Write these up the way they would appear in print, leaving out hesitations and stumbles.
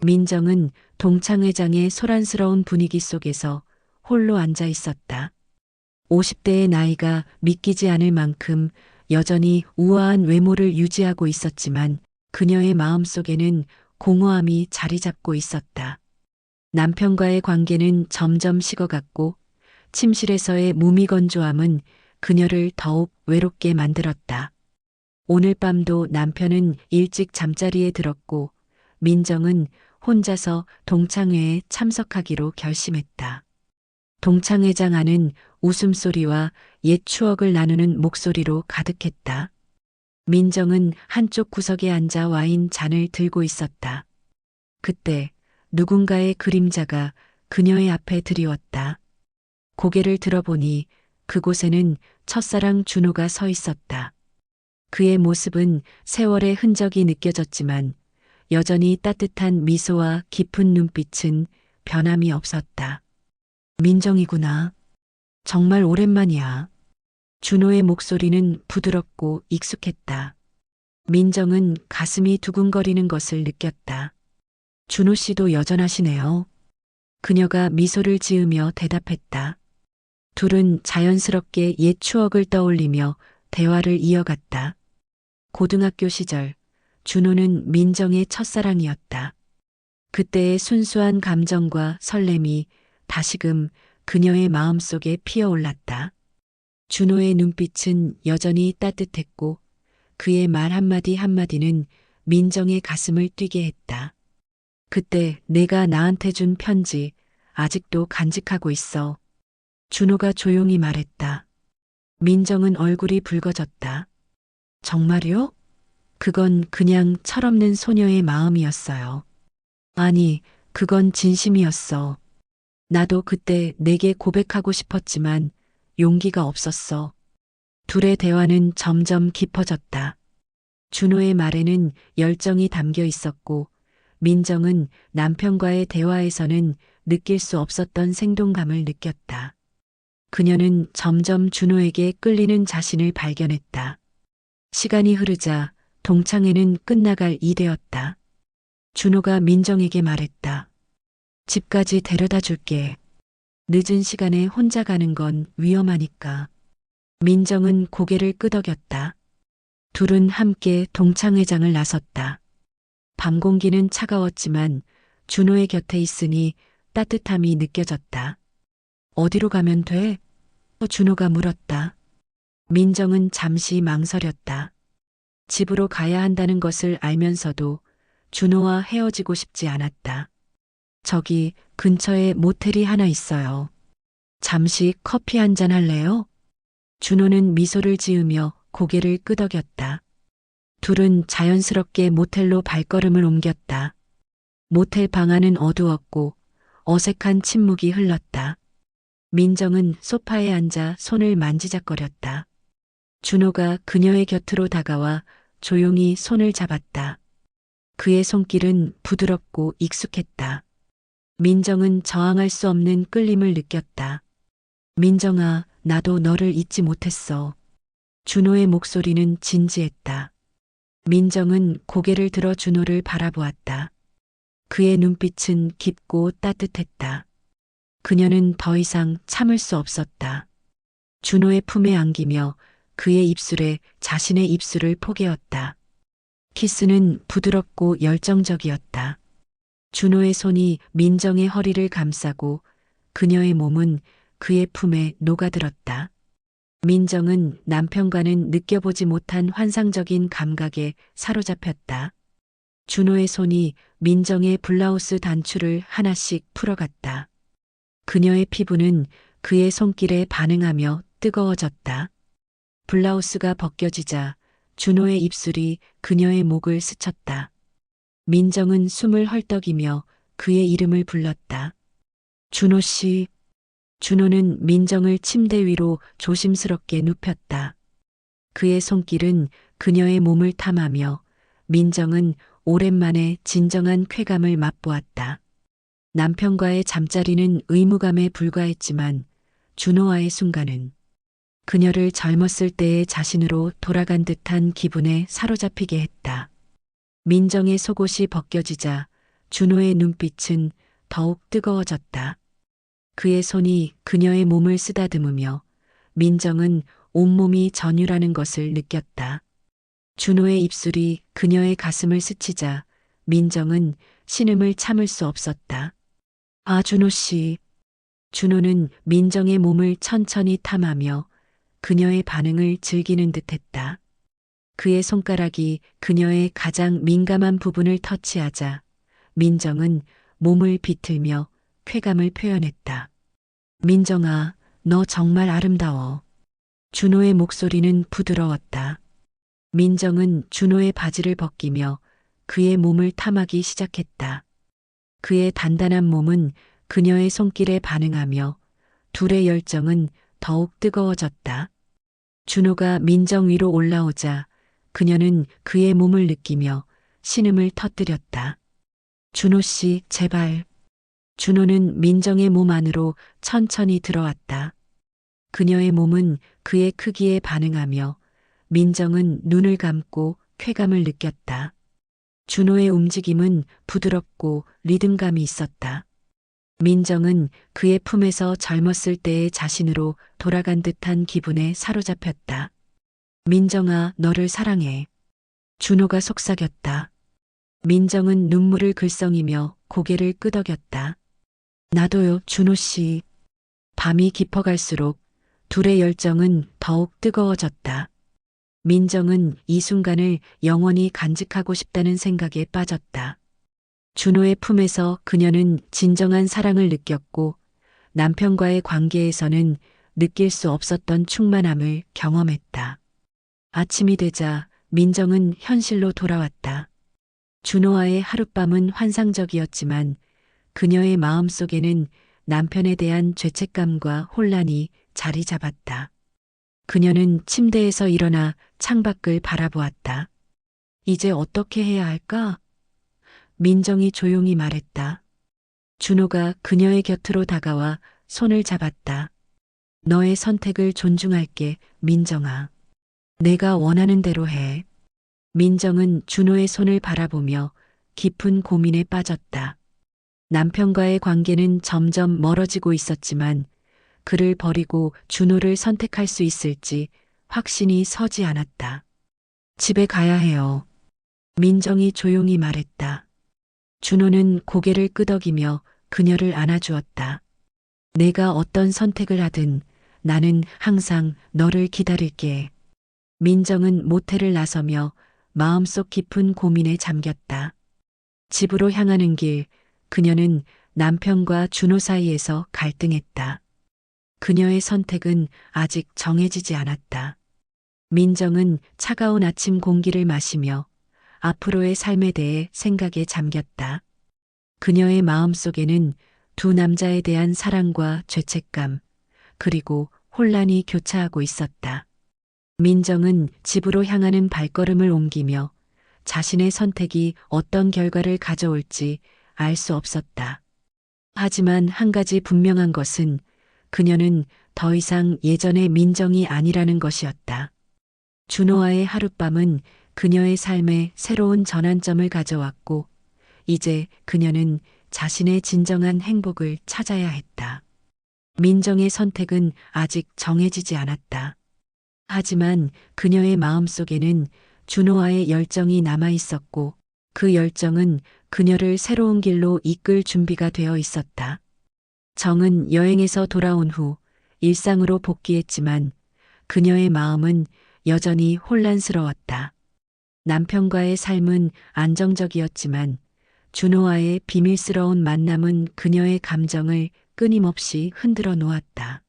민정은 동창회장의 소란스러운 분위기 속에서 홀로 앉아 있었다. 50대의 나이가 믿기지 않을 만큼 여전히 우아한 외모를 유지하고 있었지만 그녀의 마음속에는 공허함이 자리 잡고 있었다. 남편과의 관계는 점점 식어갔고 침실에서의 무미건조함은 그녀를 더욱 외롭게 만들었다. 오늘 밤도 남편은 일찍 잠자리에 들었고 민정은 혼자서 동창회에 참석하기로 결심했다. 동창회장 안은 웃음소리와 옛 추억을 나누는 목소리로 가득했다. 민정은 한쪽 구석에 앉아 와인 잔을 들고 있었다. 그때 누군가의 그림자가 그녀의 앞에 드리웠다. 고개를 들어보니 그곳에는 첫사랑 준호가 서 있었다. 그의 모습은 세월의 흔적이 느껴졌지만 여전히 따뜻한 미소와 깊은 눈빛은 변함이 없었다. 민정이구나. 정말 오랜만이야. 준호의 목소리는 부드럽고 익숙했다. 민정은 가슴이 두근거리는 것을 느꼈다. 준호 씨도 여전하시네요. 그녀가 미소를 지으며 대답했다. 둘은 자연스럽게 옛 추억을 떠올리며 대화를 이어갔다. 고등학교 시절 준호는 민정의 첫사랑이었다. 그때의 순수한 감정과 설렘이 다시금 그녀의 마음속에 피어올랐다. 준호의 눈빛은 여전히 따뜻했고 그의 말 한마디 한마디는 민정의 가슴을 뛰게 했다. 그때 내가 나한테 준 편지 아직도 간직하고 있어. 준호가 조용히 말했다. 민정은 얼굴이 붉어졌다. 정말요? 그건 그냥 철없는 소녀의 마음이었어요. 아니, 그건 진심이었어. 나도 그때 내게 고백하고 싶었지만 용기가 없었어. 둘의 대화는 점점 깊어졌다. 준호의 말에는 열정이 담겨 있었고 민정은 남편과의 대화에서는 느낄 수 없었던 생동감을 느꼈다. 그녀는 점점 준호에게 끌리는 자신을 발견했다. 시간이 흐르자 동창회는 끝나갈 이되었다. 준호가 민정에게 말했다. 집까지 데려다 줄게. 늦은 시간에 혼자 가는 건 위험하니까. 민정은 고개를 끄덕였다. 둘은 함께 동창회장을 나섰다. 밤 공기는 차가웠지만 준호의 곁에 있으니 따뜻함이 느껴졌다. 어디로 가면 돼? 준호가 물었다. 민정은 잠시 망설였다. 집으로 가야 한다는 것을 알면서도 준호와 헤어지고 싶지 않았다. 저기 근처에 모텔이 하나 있어요. 잠시 커피 한 잔 할래요? 준호는 미소를 지으며 고개를 끄덕였다. 둘은 자연스럽게 모텔로 발걸음을 옮겼다. 모텔 방 안은 어두웠고 어색한 침묵이 흘렀다. 민정은 소파에 앉아 손을 만지작거렸다. 준호가 그녀의 곁으로 다가와 조용히 손을 잡았다. 그의 손길은 부드럽고 익숙했다. 민정은 저항할 수 없는 끌림을 느꼈다. 민정아, 나도 너를 잊지 못했어. 준호의 목소리는 진지했다. 민정은 고개를 들어 준호를 바라보았다. 그의 눈빛은 깊고 따뜻했다. 그녀는 더 이상 참을 수 없었다. 준호의 품에 안기며 그의 입술에 자신의 입술을 포개었다. 키스는 부드럽고 열정적이었다. 준호의 손이 민정의 허리를 감싸고 그녀의 몸은 그의 품에 녹아들었다. 민정은 남편과는 느껴보지 못한 환상적인 감각에 사로잡혔다. 준호의 손이 민정의 블라우스 단추를 하나씩 풀어갔다. 그녀의 피부는 그의 손길에 반응하며 뜨거워졌다. 블라우스가 벗겨지자 준호의 입술이 그녀의 목을 스쳤다. 민정은 숨을 헐떡이며 그의 이름을 불렀다. 준호 씨. 준호는 민정을 침대 위로 조심스럽게 눕혔다. 그의 손길은 그녀의 몸을 탐하며 민정은 오랜만에 진정한 쾌감을 맛보았다. 남편과의 잠자리는 의무감에 불과했지만 준호와의 순간은 그녀를 젊었을 때의 자신으로 돌아간 듯한 기분에 사로잡히게 했다. 민정의 속옷이 벗겨지자 준호의 눈빛은 더욱 뜨거워졌다. 그의 손이 그녀의 몸을 쓰다듬으며 민정은 온몸이 전율하는 것을 느꼈다. 준호의 입술이 그녀의 가슴을 스치자 민정은 신음을 참을 수 없었다. 아, 준호 씨. 준호는 민정의 몸을 천천히 탐하며 그녀의 반응을 즐기는 듯 했다. 그의 손가락이 그녀의 가장 민감한 부분을 터치하자 민정은 몸을 비틀며 쾌감을 표현했다. 민정아, 너 정말 아름다워. 준호의 목소리는 부드러웠다. 민정은 준호의 바지를 벗기며 그의 몸을 탐하기 시작했다. 그의 단단한 몸은 그녀의 손길에 반응하며 둘의 열정은 더욱 뜨거워졌다. 준호가 민정 위로 올라오자 그녀는 그의 몸을 느끼며 신음을 터뜨렸다. 준호 씨, 제발. 준호는 민정의 몸 안으로 천천히 들어왔다. 그녀의 몸은 그의 크기에 반응하며 민정은 눈을 감고 쾌감을 느꼈다. 준호의 움직임은 부드럽고 리듬감이 있었다. 민정은 그의 품에서 젊었을 때의 자신으로 돌아간 듯한 기분에 사로잡혔다. 민정아, 너를 사랑해. 준호가 속삭였다. 민정은 눈물을 글썽이며 고개를 끄덕였다. 나도요, 준호 씨. 밤이 깊어갈수록 둘의 열정은 더욱 뜨거워졌다. 민정은 이 순간을 영원히 간직하고 싶다는 생각에 빠졌다. 준호의 품에서 그녀는 진정한 사랑을 느꼈고 남편과의 관계에서는 느낄 수 없었던 충만함을 경험했다. 아침이 되자 민정은 현실로 돌아왔다. 준호와의 하룻밤은 환상적이었지만 그녀의 마음속에는 남편에 대한 죄책감과 혼란이 자리 잡았다. 그녀는 침대에서 일어나 창밖을 바라보았다. 이제 어떻게 해야 할까? 민정이 조용히 말했다. 준호가 그녀의 곁으로 다가와 손을 잡았다. 너의 선택을 존중할게, 민정아. 내가 원하는 대로 해. 민정은 준호의 손을 바라보며 깊은 고민에 빠졌다. 남편과의 관계는 점점 멀어지고 있었지만 그를 버리고 준호를 선택할 수 있을지 확신이 서지 않았다. 집에 가야 해요. 민정이 조용히 말했다. 준호는 고개를 끄덕이며 그녀를 안아주었다. 내가 어떤 선택을 하든 나는 항상 너를 기다릴게. 민정은 모텔을 나서며 마음속 깊은 고민에 잠겼다. 집으로 향하는 길, 그녀는 남편과 준호 사이에서 갈등했다. 그녀의 선택은 아직 정해지지 않았다. 민정은 차가운 아침 공기를 마시며 앞으로의 삶에 대해 생각에 잠겼다. 그녀의 마음속에는 두 남자에 대한 사랑과 죄책감, 그리고 혼란이 교차하고 있었다. 민정은 집으로 향하는 발걸음을 옮기며 자신의 선택이 어떤 결과를 가져올지 알 수 없었다. 하지만 한 가지 분명한 것은 그녀는 더 이상 예전의 민정이 아니라는 것이었다. 준호와의 하룻밤은 그녀의 삶에 새로운 전환점을 가져왔고, 이제 그녀는 자신의 진정한 행복을 찾아야 했다. 민정의 선택은 아직 정해지지 않았다. 하지만 그녀의 마음속에는 준호와의 열정이 남아 있었고 그 열정은 그녀를 새로운 길로 이끌 준비가 되어 있었다. 정은 여행에서 돌아온 후 일상으로 복귀했지만 그녀의 마음은 여전히 혼란스러웠다. 남편과의 삶은 안정적이었지만 준호와의 비밀스러운 만남은 그녀의 감정을 끊임없이 흔들어 놓았다.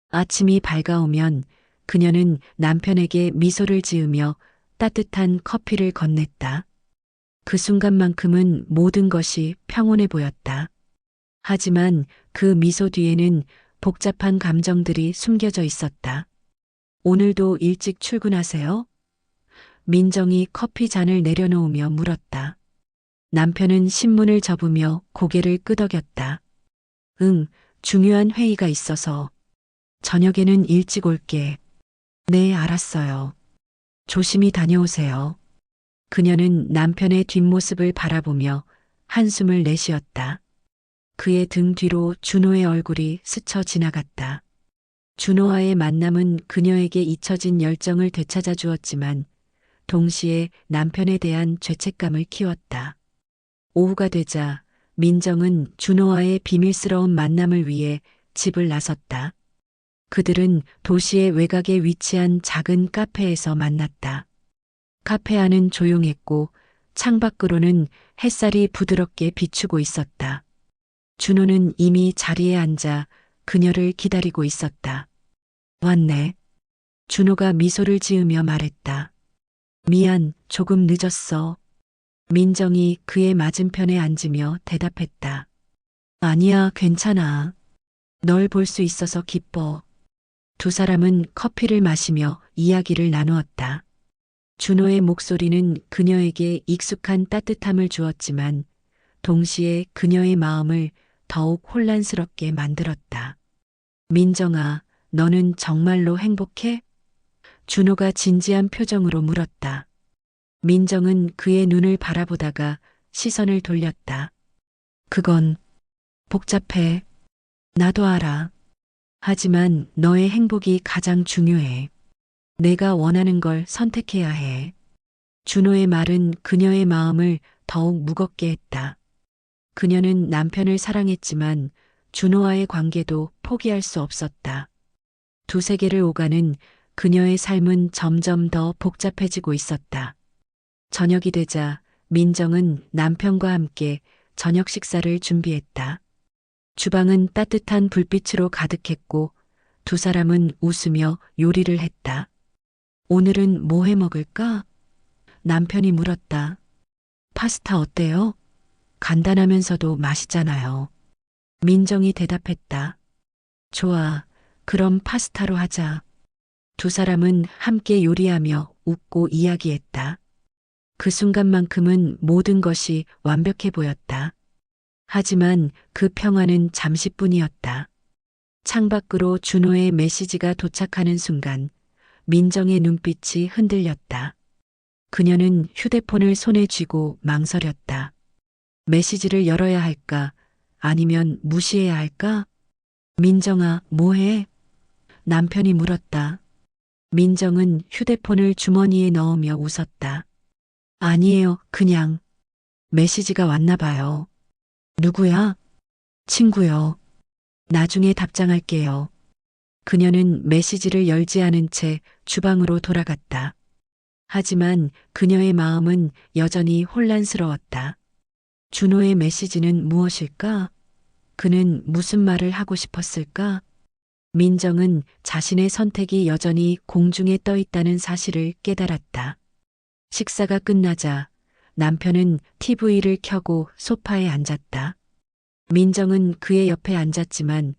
아침이 밝아오면 그녀는 남편에게 미소를 지으며 따뜻한 커피를 건넸다. 그 순간만큼은 모든 것이 평온해 보였다. 하지만 그 미소 뒤에는 복잡한 감정들이 숨겨져 있었다. 오늘도 일찍 출근하세요? 민정이 커피 잔을 내려놓으며 물었다. 남편은 신문을 접으며 고개를 끄덕였다. 응, 중요한 회의가 있어서. 저녁에는 일찍 올게. 네, 알았어요. 조심히 다녀오세요. 그녀는 남편의 뒷모습을 바라보며 한숨을 내쉬었다. 그의 등 뒤로 준호의 얼굴이 스쳐 지나갔다. 준호와의 만남은 그녀에게 잊혀진 열정을 되찾아 주었지만 동시에 남편에 대한 죄책감을 키웠다. 오후가 되자 민정은 준호와의 비밀스러운 만남을 위해 집을 나섰다. 그들은 도시의 외곽에 위치한 작은 카페에서 만났다. 카페 안은 조용했고 창밖으로는 햇살이 부드럽게 비추고 있었다. 준호는 이미 자리에 앉아 그녀를 기다리고 있었다. 왔네. 준호가 미소를 지으며 말했다. 미안, 조금 늦었어. 민정이 그의 맞은편에 앉으며 대답했다. 아니야, 괜찮아. 널 볼 수 있어서 기뻐. 두 사람은 커피를 마시며 이야기를 나누었다. 준호의 목소리는 그녀에게 익숙한 따뜻함을 주었지만 동시에 그녀의 마음을 더욱 혼란스럽게 만들었다. 민정아, 너는 정말로 행복해? 준호가 진지한 표정으로 물었다. 민정은 그의 눈을 바라보다가 시선을 돌렸다. 그건 복잡해. 나도 알아. 하지만 너의 행복이 가장 중요해. 내가 원하는 걸 선택해야 해. 준호의 말은 그녀의 마음을 더욱 무겁게 했다. 그녀는 남편을 사랑했지만 준호와의 관계도 포기할 수 없었다. 두 세계를 오가는 그녀의 삶은 점점 더 복잡해지고 있었다. 저녁이 되자 민정은 남편과 함께 저녁 식사를 준비했다. 주방은 따뜻한 불빛으로 가득했고 두 사람은 웃으며 요리를 했다. 오늘은 뭐 해 먹을까? 남편이 물었다. 파스타 어때요? 간단하면서도 맛있잖아요. 민정이 대답했다. 좋아. 그럼 파스타로 하자. 두 사람은 함께 요리하며 웃고 이야기했다. 그 순간만큼은 모든 것이 완벽해 보였다. 하지만 그 평화는 잠시뿐이었다. 창밖으로 준호의 메시지가 도착하는 순간 민정의 눈빛이 흔들렸다. 그녀는 휴대폰을 손에 쥐고 망설였다. 메시지를 열어야 할까? 아니면 무시해야 할까? 민정아, 뭐해? 남편이 물었다. 민정은 휴대폰을 주머니에 넣으며 웃었다. 아니에요, 그냥. 메시지가 왔나 봐요. 누구야? 친구요. 나중에 답장할게요. 그녀는 메시지를 열지 않은 채 주방으로 돌아갔다. 하지만 그녀의 마음은 여전히 혼란스러웠다. 준호의 메시지는 무엇일까? 그는 무슨 말을 하고 싶었을까? 민정은 자신의 선택이 여전히 공중에 떠 있다는 사실을 깨달았다. 식사가 끝나자 남편은 TV를 켜고 소파에 앉았다. 민정은 그의 옆에 앉았지만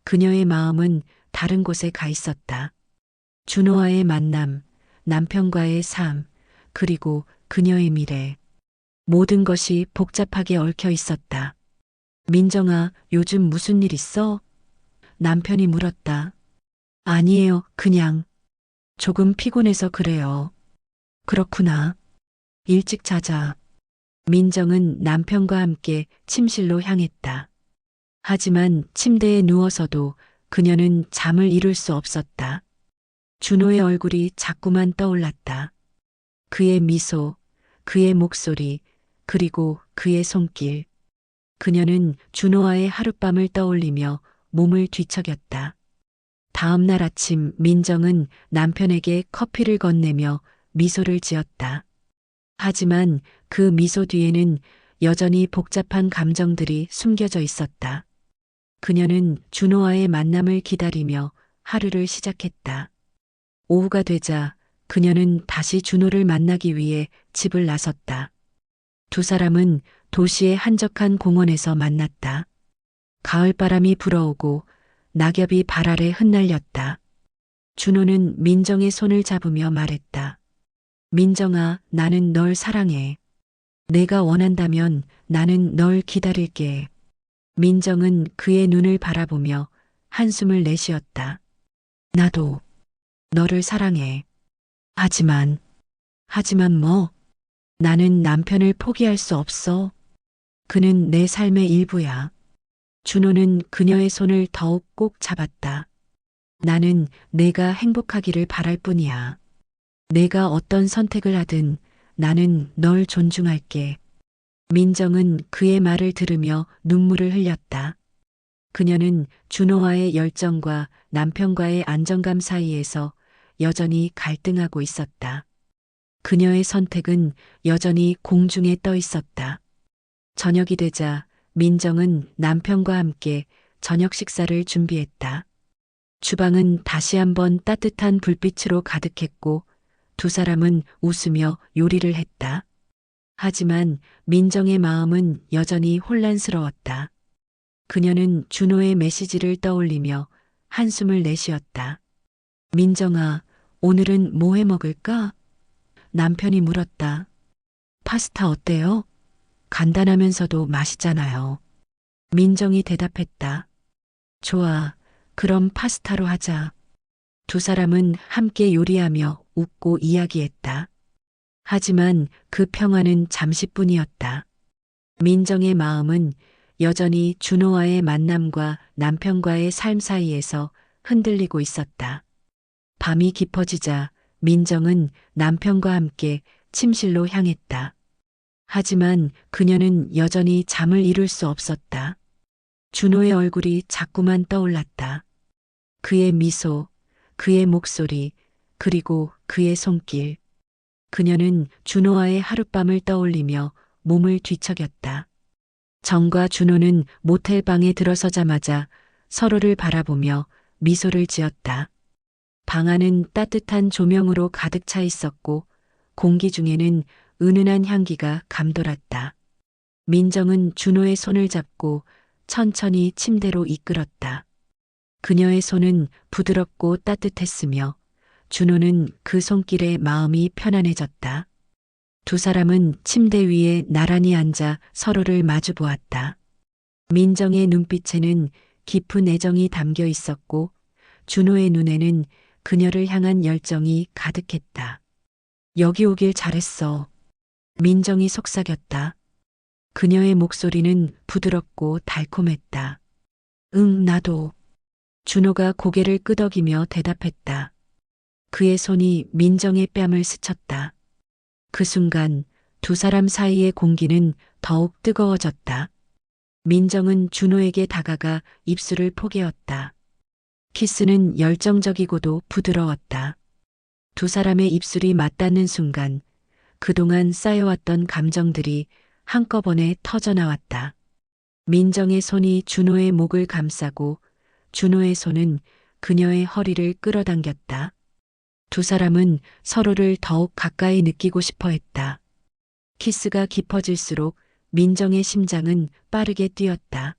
그녀의 마음은 다른 곳에 가 있었다. 준호와의 만남, 남편과의 삶, 그리고 그녀의 미래. 모든 것이 복잡하게 얽혀 있었다. 민정아, 요즘 무슨 일 있어? 남편이 물었다. 아니에요, 그냥. 조금 피곤해서 그래요. 그렇구나. 일찍 자자. 민정은 남편과 함께 침실로 향했다. 하지만 침대에 누워서도 그녀는 잠을 이룰 수 없었다. 준호의 얼굴이 자꾸만 떠올랐다. 그의 미소, 그의 목소리, 그리고 그의 손길. 그녀는 준호와의 하룻밤을 떠올리며 몸을 뒤척였다. 다음 날 아침 민정은 남편에게 커피를 건네며 미소를 지었다. 하지만 그 미소 뒤에는 여전히 복잡한 감정들이 숨겨져 있었다. 그녀는 준호와의 만남을 기다리며 하루를 시작했다. 오후가 되자 그녀는 다시 준호를 만나기 위해 집을 나섰다. 두 사람은 도시의 한적한 공원에서 만났다. 가을바람이 불어오고 낙엽이 발 아래 흩날렸다. 준호는 민정의 손을 잡으며 말했다. 민정아, 나는 널 사랑해. 내가 원한다면 나는 널 기다릴게. 민정은 그의 눈을 바라보며 한숨을 내쉬었다. 나도 너를 사랑해. 하지만 뭐? 나는 남편을 포기할 수 없어. 그는 내 삶의 일부야. 준호는 그녀의 손을 더욱 꼭 잡았다. 나는 내가 행복하기를 바랄 뿐이야. 내가 어떤 선택을 하든 나는 널 존중할게. 민정은 그의 말을 들으며 눈물을 흘렸다. 그녀는 준호와의 열정과 남편과의 안정감 사이에서 여전히 갈등하고 있었다. 그녀의 선택은 여전히 공중에 떠 있었다. 저녁이 되자 민정은 남편과 함께 저녁 식사를 준비했다. 주방은 다시 한번 따뜻한 불빛으로 가득했고 두 사람은 웃으며 요리를 했다. 하지만 민정의 마음은 여전히 혼란스러웠다. 그녀는 준호의 메시지를 떠올리며 한숨을 내쉬었다. 민정아, 오늘은 뭐 해 먹을까? 남편이 물었다. 파스타 어때요? 간단하면서도 맛있잖아요. 민정이 대답했다. 좋아, 그럼 파스타로 하자. 두 사람은 함께 요리하며 웃고 이야기했다. 하지만 그 평화는 잠시뿐이었다. 민정의 마음은 여전히 준호와의 만남과 남편과의 삶 사이에서 흔들리고 있었다. 밤이 깊어지자 민정은 남편과 함께 침실로 향했다. 하지만 그녀는 여전히 잠을 이룰 수 없었다. 준호의 얼굴이 자꾸만 떠올랐다. 그의 미소, 그의 목소리, 그리고 그의 손길. 그녀는 준호와의 하룻밤을 떠올리며 몸을 뒤척였다. 정과 준호는 모텔 방에 들어서자마자 서로를 바라보며 미소를 지었다. 방 안은 따뜻한 조명으로 가득 차 있었고 공기 중에는 은은한 향기가 감돌았다. 민정은 준호의 손을 잡고 천천히 침대로 이끌었다. 그녀의 손은 부드럽고 따뜻했으며 준호는 그 손길에 마음이 편안해졌다. 두 사람은 침대 위에 나란히 앉아 서로를 마주 보았다. 민정의 눈빛에는 깊은 애정이 담겨 있었고 준호의 눈에는 그녀를 향한 열정이 가득했다. 여기 오길 잘했어. 민정이 속삭였다. 그녀의 목소리는 부드럽고 달콤했다. 응, 나도. 준호가 고개를 끄덕이며 대답했다. 그의 손이 민정의 뺨을 스쳤다. 그 순간 두 사람 사이의 공기는 더욱 뜨거워졌다. 민정은 준호에게 다가가 입술을 포개었다. 키스는 열정적이고도 부드러웠다. 두 사람의 입술이 맞닿는 순간 그동안 쌓여왔던 감정들이 한꺼번에 터져나왔다. 민정의 손이 준호의 목을 감싸고 준호의 손은 그녀의 허리를 끌어당겼다. 두 사람은 서로를 더욱 가까이 느끼고 싶어 했다. 키스가 깊어질수록 민정의 심장은 빠르게 뛰었다.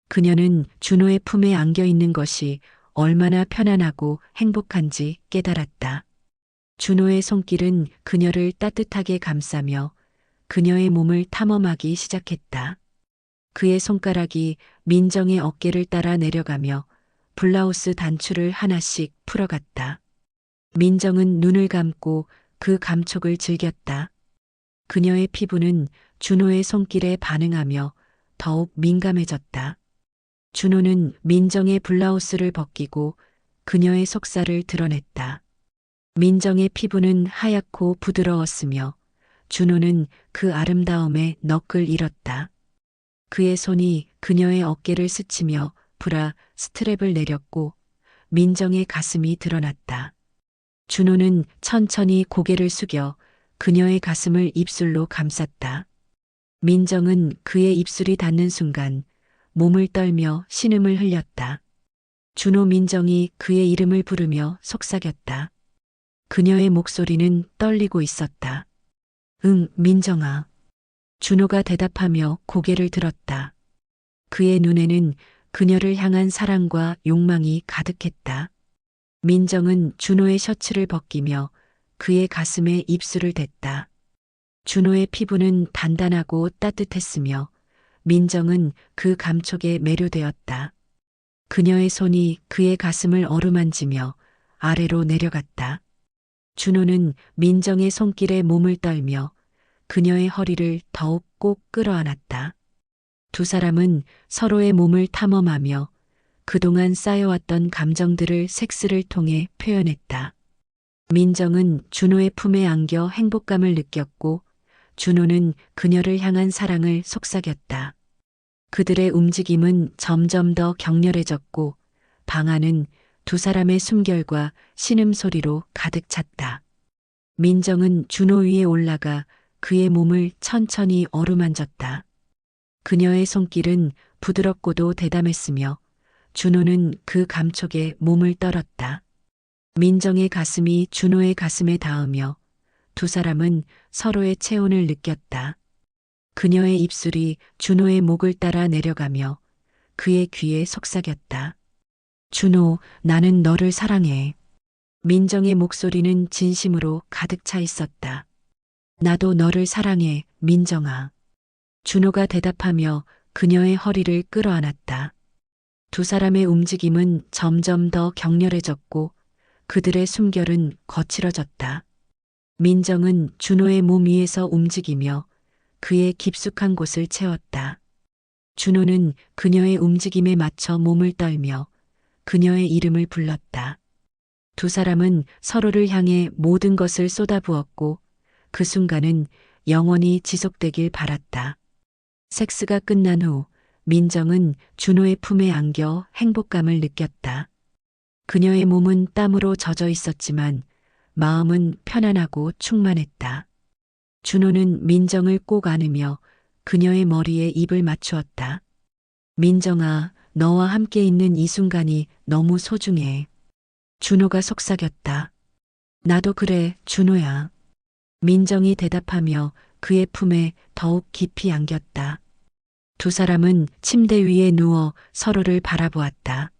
그녀는 준호의 품에 안겨 있는 것이 얼마나 편안하고 행복한지 깨달았다. 준호의 손길은 그녀를 따뜻하게 감싸며 그녀의 몸을 탐험하기 시작했다. 그의 손가락이 민정의 어깨를 따라 내려가며 블라우스 단추를 하나씩 풀어갔다. 민정은 눈을 감고 그 감촉을 즐겼다. 그녀의 피부는 준호의 손길에 반응하며 더욱 민감해졌다. 준호는 민정의 블라우스를 벗기고 그녀의 속살을 드러냈다. 민정의 피부는 하얗고 부드러웠으며 준호는 그 아름다움에 넋을 잃었다. 그의 손이 그녀의 어깨를 스치며 브라 스트랩을 내렸고 민정의 가슴이 드러났다. 준호는 천천히 고개를 숙여 그녀의 가슴을 입술로 감쌌다. 민정은 그의 입술이 닿는 순간 몸을 떨며 신음을 흘렸다. 준호 민정이 그의 이름을 부르며 속삭였다. 그녀의 목소리는 떨리고 있었다. 응, 민정아. 준호가 대답하며 고개를 들었다. 그의 눈에는 그녀를 향한 사랑과 욕망이 가득했다. 민정은 준호의 셔츠를 벗기며 그의 가슴에 입술을 댔다. 준호의 피부는 단단하고 따뜻했으며 민정은 그 감촉에 매료되었다. 그녀의 손이 그의 가슴을 어루만지며 아래로 내려갔다. 준호는 민정의 손길에 몸을 떨며 그녀의 허리를 더욱 꼭 끌어안았다. 두 사람은 서로의 몸을 탐험하며 그동안 쌓여왔던 감정들을 섹스를 통해 표현했다. 민정은 준호의 품에 안겨 행복감을 느꼈고 준호는 그녀를 향한 사랑을 속삭였다. 그들의 움직임은 점점 더 격렬해졌고 방 안은 두 사람의 숨결과 신음소리로 가득 찼다. 민정은 준호 위에 올라가 그의 몸을 천천히 어루만졌다. 그녀의 손길은 부드럽고도 대담했으며 준호는 그 감촉에 몸을 떨었다. 민정의 가슴이 준호의 가슴에 닿으며 두 사람은 서로의 체온을 느꼈다. 그녀의 입술이 준호의 목을 따라 내려가며 그의 귀에 속삭였다. 준호, 나는 너를 사랑해. 민정의 목소리는 진심으로 가득 차 있었다. 나도 너를 사랑해, 민정아. 준호가 대답하며 그녀의 허리를 끌어안았다. 두 사람의 움직임은 점점 더 격렬해졌고 그들의 숨결은 거칠어졌다. 민정은 준호의 몸 위에서 움직이며 그의 깊숙한 곳을 채웠다. 준호는 그녀의 움직임에 맞춰 몸을 떨며 그녀의 이름을 불렀다. 두 사람은 서로를 향해 모든 것을 쏟아부었고 그 순간은 영원히 지속되길 바랐다. 섹스가 끝난 후 민정은 준호의 품에 안겨 행복감을 느꼈다. 그녀의 몸은 땀으로 젖어 있었지만 마음은 편안하고 충만했다. 준호는 민정을 꼭 안으며 그녀의 머리에 입을 맞추었다. 민정아, 너와 함께 있는 이 순간이 너무 소중해. 준호가 속삭였다. 나도 그래, 준호야. 민정이 대답하며 그의 품에 더욱 깊이 안겼다. 두 사람은 침대 위에 누워 서로를 바라보았다.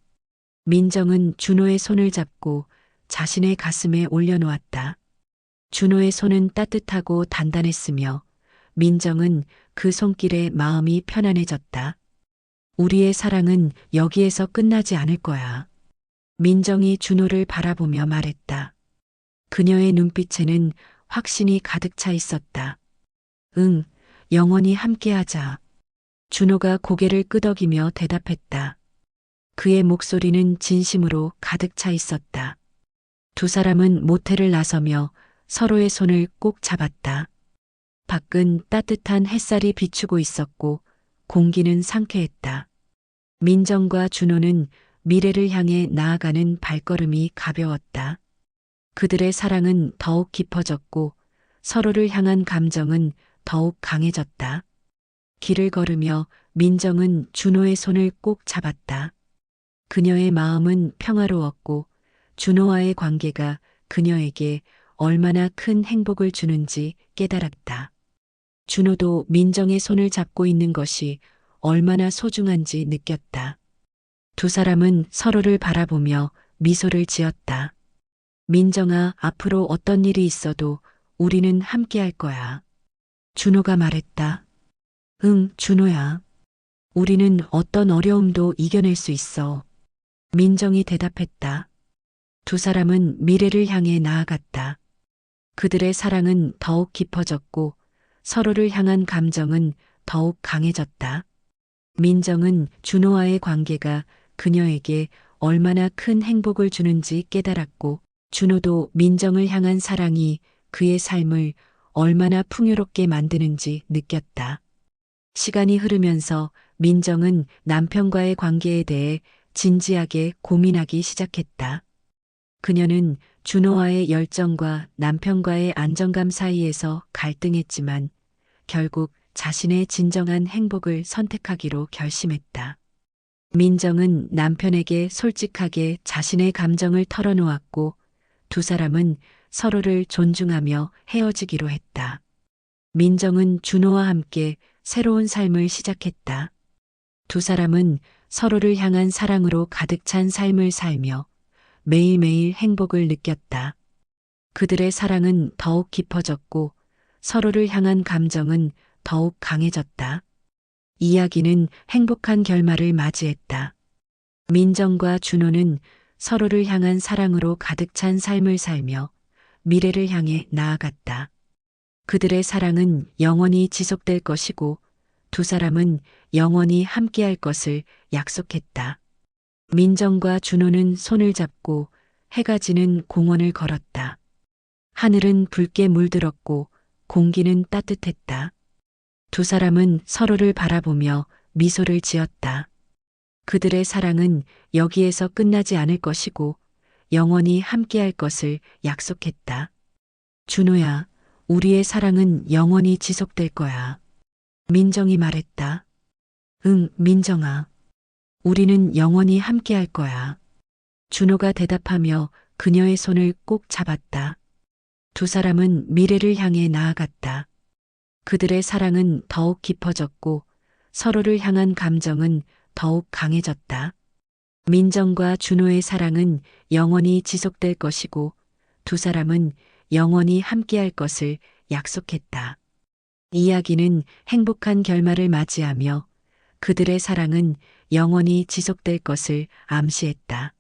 민정은 준호의 손을 잡고 자신의 가슴에 올려놓았다. 준호의 손은 따뜻하고 단단했으며 민정은 그 손길에 마음이 편안해졌다. 우리의 사랑은 여기에서 끝나지 않을 거야. 민정이 준호를 바라보며 말했다. 그녀의 눈빛에는 확신이 가득 차 있었다. 응, 영원히 함께하자. 준호가 고개를 끄덕이며 대답했다. 그의 목소리는 진심으로 가득 차 있었다. 두 사람은 모텔을 나서며 서로의 손을 꼭 잡았다. 밖은 따뜻한 햇살이 비추고 있었고 공기는 상쾌했다. 민정과 준호는 미래를 향해 나아가는 발걸음이 가벼웠다. 그들의 사랑은 더욱 깊어졌고 서로를 향한 감정은 더욱 강해졌다. 길을 걸으며 민정은 준호의 손을 꼭 잡았다. 그녀의 마음은 평화로웠고 준호와의 관계가 그녀에게 얼마나 큰 행복을 주는지 깨달았다. 준호도 민정의 손을 잡고 있는 것이 얼마나 소중한지 느꼈다. 두 사람은 서로를 바라보며 미소를 지었다. 민정아, 앞으로 어떤 일이 있어도 우리는 함께 할 거야. 준호가 말했다. 응, 준호야. 우리는 어떤 어려움도 이겨낼 수 있어. 민정이 대답했다. 두 사람은 미래를 향해 나아갔다. 그들의 사랑은 더욱 깊어졌고 서로를 향한 감정은 더욱 강해졌다. 민정은 준호와의 관계가 그녀에게 얼마나 큰 행복을 주는지 깨달았고 준호도 민정을 향한 사랑이 그의 삶을 얼마나 풍요롭게 만드는지 느꼈다. 시간이 흐르면서 민정은 남편과의 관계에 대해 진지하게 고민하기 시작했다. 그녀는 준호와의 열정과 남편과의 안정감 사이에서 갈등했지만 결국 자신의 진정한 행복을 선택하기로 결심했다. 민정은 남편에게 솔직하게 자신의 감정을 털어놓았고 두 사람은 서로를 존중하며 헤어지기로 했다. 민정은 준호와 함께 새로운 삶을 시작했다. 두 사람은 서로를 향한 사랑으로 가득 찬 삶을 살며 매일매일 행복을 느꼈다. 그들의 사랑은 더욱 깊어졌고 서로를 향한 감정은 더욱 강해졌다. 이야기는 행복한 결말을 맞이했다. 민정과 준호는 서로를 향한 사랑으로 가득 찬 삶을 살며 미래를 향해 나아갔다. 그들의 사랑은 영원히 지속될 것이고 두 사람은 영원히 함께할 것을 약속했다. 민정과 준호는 손을 잡고 해가 지는 공원을 걸었다. 하늘은 붉게 물들었고 공기는 따뜻했다. 두 사람은 서로를 바라보며 미소를 지었다. 그들의 사랑은 여기에서 끝나지 않을 것이고 영원히 함께할 것을 약속했다. 준호야, 우리의 사랑은 영원히 지속될 거야. 민정이 말했다. 응, 민정아. 우리는 영원히 함께할 거야. 준호가 대답하며 그녀의 손을 꼭 잡았다. 두 사람은 미래를 향해 나아갔다. 그들의 사랑은 더욱 깊어졌고 서로를 향한 감정은 더욱 강해졌다. 민정과 준호의 사랑은 영원히 지속될 것이고 두 사람은 영원히 함께할 것을 약속했다. 이야기는 행복한 결말을 맞이하며 그들의 사랑은 영원히 지속될 것을 암시했다.